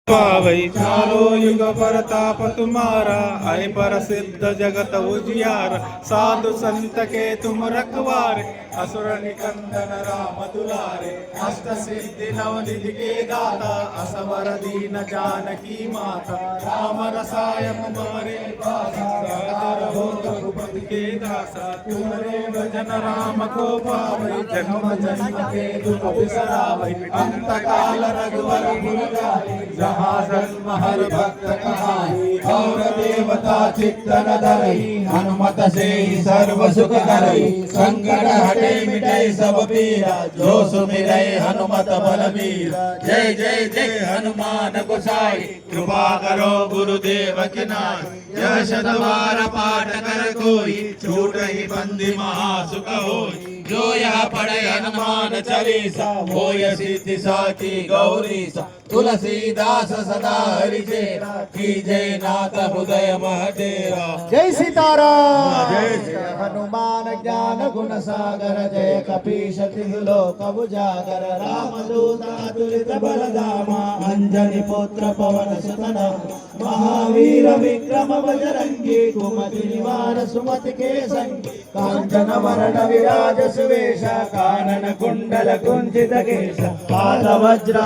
पावै चारो युग परताप तुम्हारा, आए पर सिद्ध जगत उजियार। साधु संत के तुम रखवारे, असुर निकंदन राम दुलारे। अष्ट सिद्धि नवनिधि के दाता, असवर दीन जानकी माता। राम रसायन तुम्हारे पासा, सादर हो रघुपति के दासा। तुम्हारे भजन राम को पावै, जन्म जन्म के दुख बिसरावै। अंत काल रघुवर पुर जाई, जहाँ जन्म हर भक्त कहाई। और देवता चित्तन धरई, हनुमत से सर्व सुख करई। संकट हटे मिटे सब पीरा, जो सुमिरै हनुमत बलबीरा। जय जय जय हनुमान गोसाई, कृपा करो गुरुदेव की नाई। यह शतवार पाठ कर कोई, छूटहि बंदी महासुख होई। जो यह पढ़े हनुमान चालीसा, होय सिद्धि साखी गौरीसा। तुलसीदास सदा हरिचेरा, कीजय नाथ हृदय मह डेरा। जय सीताराम। जय हनुमान ज्ञान गुण सागर, जय कपीश तिहु लोक उजागर। रामदूत अतुलित बल धामा, अंजनी पुत्र पवन सुत नामा। महावीर विक्रम बजरंगी, कुमति निवार सुमति के संगी। कांचन वरण विराज सुवेश, कानन कुंडल कुंचित केश। पाद वज्र